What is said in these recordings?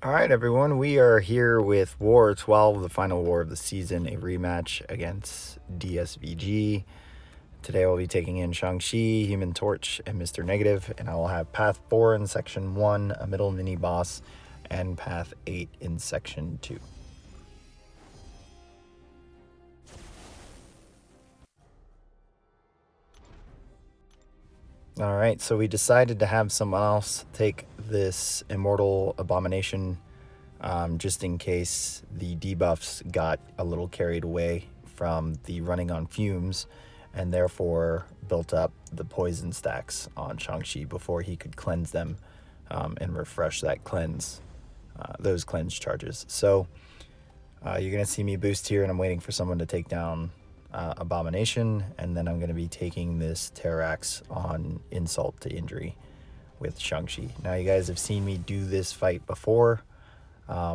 All right, everyone, we are here with War 12, the final war of the season, a rematch against DSVG. Today we'll be taking in Shang-Chi, Human Torch, and Mr. Negative, and I will have Path 4 in Section 1, a middle mini-boss, and Path 8 in Section 2. All right, so we decided to have someone else take this Immortal Abomination just in case the debuffs got a little carried away from the running on fumes and therefore built up the poison stacks on Shang-Chi before he could cleanse them and refresh that those cleanse charges. So you're going to see me boost here, and I'm waiting for someone to take down Abomination, and then I'm going to be taking this Terrax on insult to injury with Shang-Chi. Now you guys have seen me do this fight before.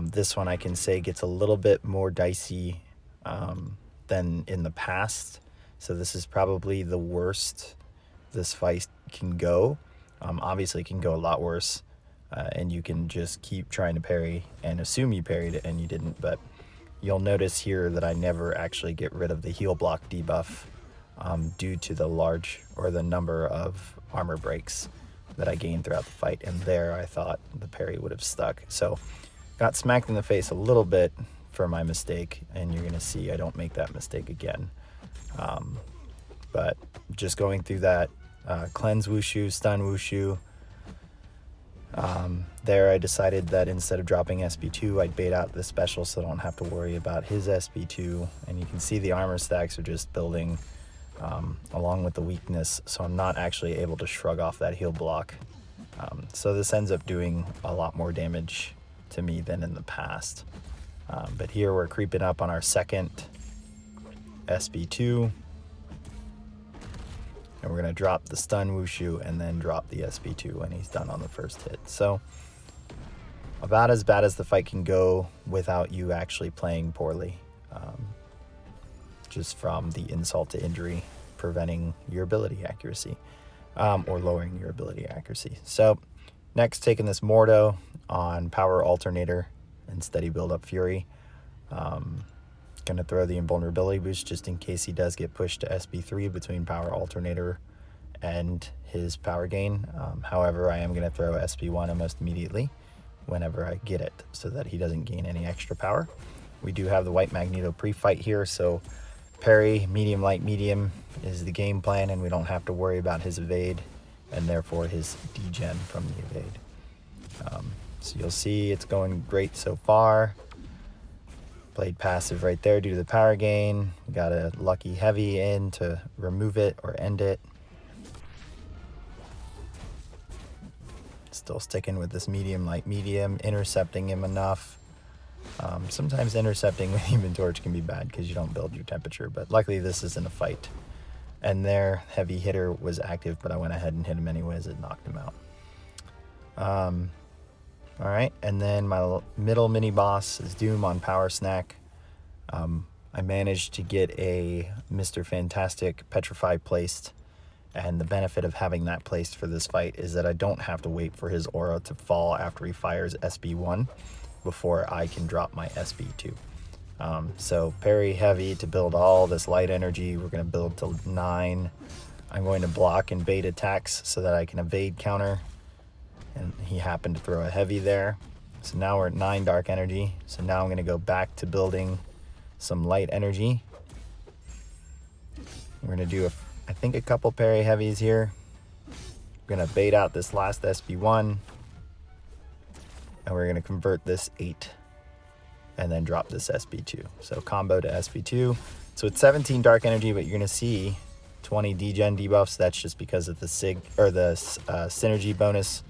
This one I can say gets a little bit more dicey than in the past. So this is probably the worst this fight can go. Obviously it can go a lot worse, and you can just keep trying to parry and assume you parried it and you didn't. But you'll notice here that I never actually get rid of the heal block debuff due to the number of armor breaks that I gained throughout the fight. And there I thought the parry would have stuck. So got smacked in the face a little bit for my mistake, and you're going to see I don't make that mistake again. But just going through that cleanse wushu, stun wushu, there I decided that instead of dropping SB2, I'd bait out the special so I don't have to worry about his SB2. And you can see the armor stacks are just building along with the weakness, so I'm not actually able to shrug off that heal block. So this ends up doing a lot more damage to me than in the past. But here we're creeping up on our second SB2. And we're going to drop the stun wushu and then drop the SB2 when he's done on the first hit. So about as bad as the fight can go without you actually playing poorly. Just from the insult to injury, preventing your ability accuracy, or lowering your ability accuracy. So next, taking this Mordo on Power Alternator and Steady Build Up Fury. Going to throw the Invulnerability Boost just in case he does get pushed to SB3 between Power Alternator and his power gain. However, I am going to throw SB1 almost immediately whenever I get it so that he doesn't gain any extra power. We do have the White Magneto pre-fight here, so parry, medium, light, medium is the game plan, and we don't have to worry about his evade and therefore his degen from the evade. So you'll see it's going great so far. Played passive right there due to the power gain. We got a lucky heavy in to remove it or end it. Still sticking with this medium, light, medium, intercepting him enough. Sometimes intercepting with Human Torch can be bad because you don't build your temperature, but luckily this isn't a fight. And their heavy hitter was active, but I went ahead and hit him anyways. It knocked him out. All right, and then my middle mini boss is Doom on Power Snack. I managed to get a Mr. Fantastic Petrify placed, and the benefit of having that placed for this fight is that I don't have to wait for his aura to fall after he fires SB1 before I can drop my SB2. So parry heavy to build all this light energy. We're going to build to 9. I'm going to block and bait attacks so that I can evade counter. And he happened to throw a heavy there. So now we're at 9 dark energy. So now I'm going to go back to building some light energy. We're going to do, I think, a couple parry heavies here. We're going to bait out this last SB1. And we're going to convert this 8 and then drop this SB2. So combo to SB2. So it's 17 dark energy, but you're going to see 20 degen debuffs. That's just because of the synergy bonus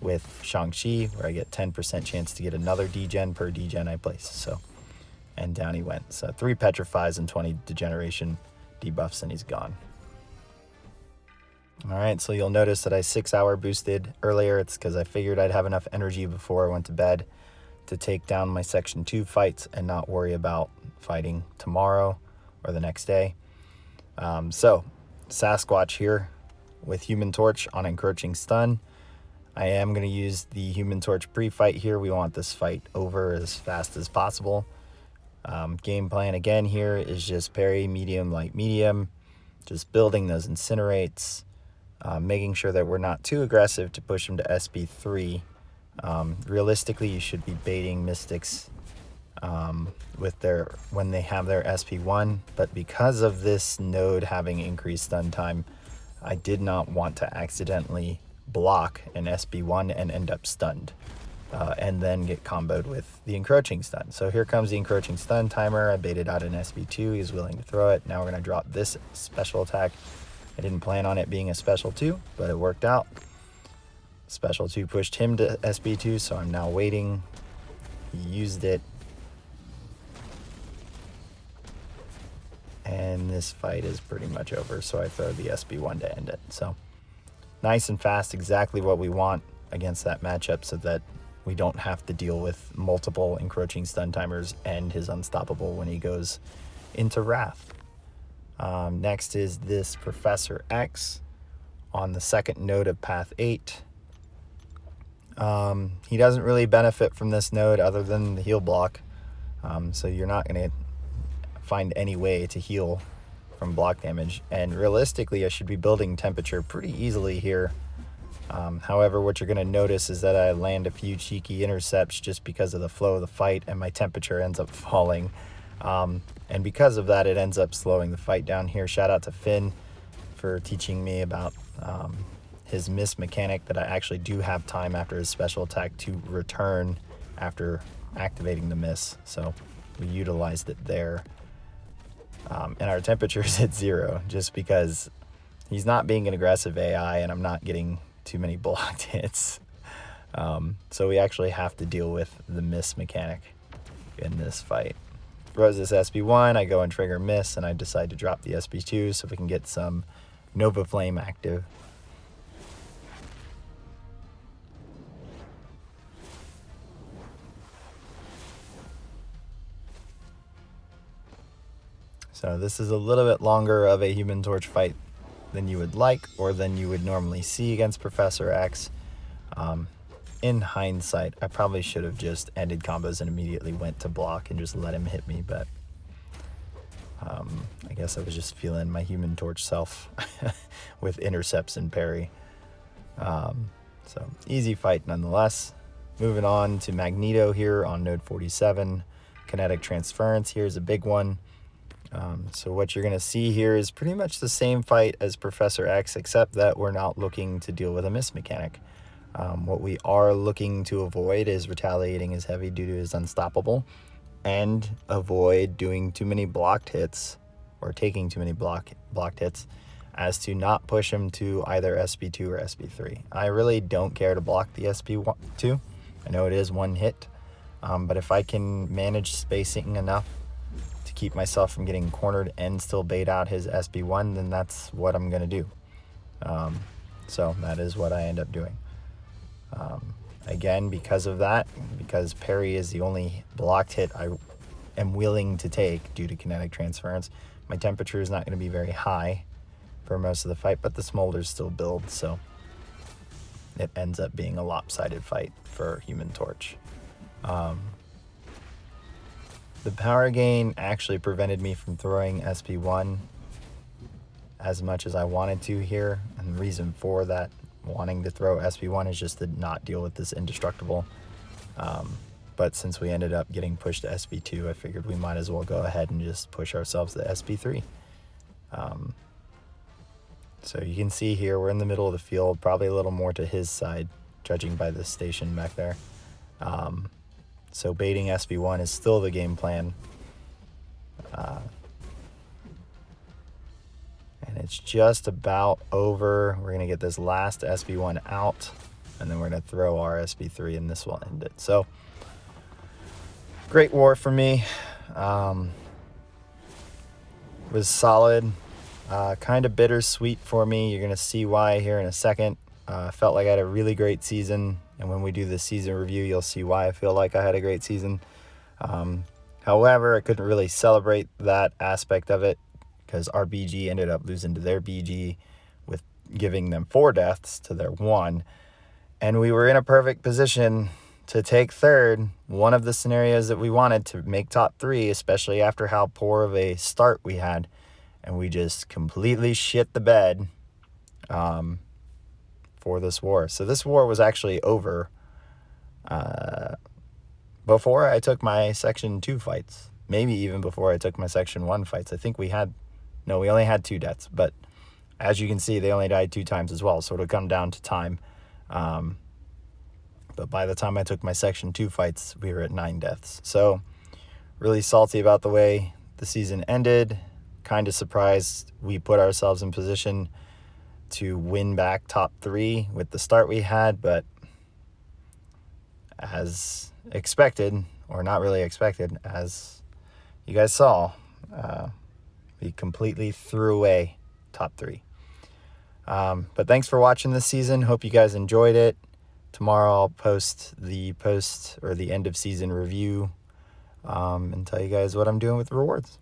with Shang-Chi, where I get 10% chance to get another degen per degen I place. So, and down he went. So 3 petrifies and 20 degeneration debuffs, and he's gone. All right, so you'll notice that I 6-hour boosted earlier. It's because I figured I'd have enough energy before I went to bed to take down my Section 2 fights and not worry about fighting tomorrow or the next day. So Sasquatch here with Human Torch on Encroaching Stun. I am going to use the Human Torch pre-fight here. We want this fight over as fast as possible. Game plan again here is just parry, medium, light, medium. Just building those incinerates. Making sure that we're not too aggressive to push them to SP3. Realistically, you should be baiting Mystics when they have their SP1, but because of this node having increased stun time, I did not want to accidentally block an SP1 and end up stunned, and then get comboed with the encroaching stun. So here comes the encroaching stun timer. I baited out an SP2. He's willing to throw it. Now we're going to drop this special attack. I didn't plan on it being a special 2, but it worked out. Special 2 pushed him to SP2, so I'm now waiting. He used it. And this fight is pretty much over, so I throw the SP1 to end it. So nice and fast, exactly what we want against that matchup, so that we don't have to deal with multiple encroaching stun timers and his unstoppable when he goes into Wrath. Next is this Professor X on the second node of Path 8. He doesn't really benefit from this node other than the heal block, so you're not going to find any way to heal from block damage, and realistically I should be building temperature pretty easily here. However, what you're going to notice is that I land a few cheeky intercepts just because of the flow of the fight, and my temperature ends up falling, and because of that it ends up slowing the fight down here. Shout out to Finn for teaching me about his miss mechanic, that I actually do have time after his special attack to return after activating the miss, so we utilized it there. And our temperature is at 0 just because he's not being an aggressive AI and I'm not getting too many blocked hits. So we actually have to deal with the miss mechanic in this fight. Throws this SP1, I go and trigger miss, and I decide to drop the SP2 so we can get some Nova Flame active. So this is a little bit longer of a Human Torch fight than you would like, or than you would normally see against Professor X. In hindsight, I probably should have just ended combos and immediately went to block and just let him hit me, but I guess I was just feeling my Human Torch self with intercepts and parry. So easy fight nonetheless. Moving on to Magneto here on node 47. Kinetic transference here is a big one. So what you're going to see here is pretty much the same fight as Professor X, except that we're not looking to deal with a miss mechanic. What we are looking to avoid is retaliating as heavy due to his unstoppable, and avoid doing too many blocked hits, or taking too many blocked hits, as to not push him to either SP2 or SP3. I really don't care to block the SP2. I know it is one hit, but if I can manage spacing enough to keep myself from getting cornered and still bait out his SP1, then that's what I'm going to do. So that is what I end up doing. Again, because of that, because parry is the only blocked hit I am willing to take due to kinetic transference, my temperature is not going to be very high for most of the fight, but the smolders still build, so it ends up being a lopsided fight for Human Torch. The power gain actually prevented me from throwing SP1 as much as I wanted to here, and the reason for that wanting to throw SP1 is just to not deal with this indestructible. But since we ended up getting pushed to SP2, I figured we might as well go ahead and just push ourselves to SP3. So you can see here we're in the middle of the field, probably a little more to his side, judging by this station back there. So baiting SP1 is still the game plan. And it's just about over. We're going to get this last SP1 out, and then we're going to throw our SP3, and this will end it. So, great war for me. Was solid. Kind of bittersweet for me. You're going to see why here in a second. Felt like I had a really great season, and when we do the season review, you'll see why I feel like I had a great season. However, I couldn't really celebrate that aspect of it, because our BG ended up losing to their BG with giving them 4 deaths to their 1. And we were in a perfect position to take third, one of the scenarios that we wanted to make top 3, especially after how poor of a start we had. And we just completely shit the bed for this war. So this war was actually over before I took my Section 2 fights. Maybe even before I took my Section 1 fights. I think we only had 2 deaths. But as you can see, they only died 2 times as well. So it'll come down to time. But by the time I took my Section 2 fights, we were at 9 deaths. So really salty about the way the season ended. Kind of surprised we put ourselves in position to win back top 3 with the start we had. But as expected, or not really expected, as you guys saw, we completely threw away top 3. But thanks for watching this season. Hope you guys enjoyed it. Tomorrow I'll post the end of season review and tell you guys what I'm doing with rewards.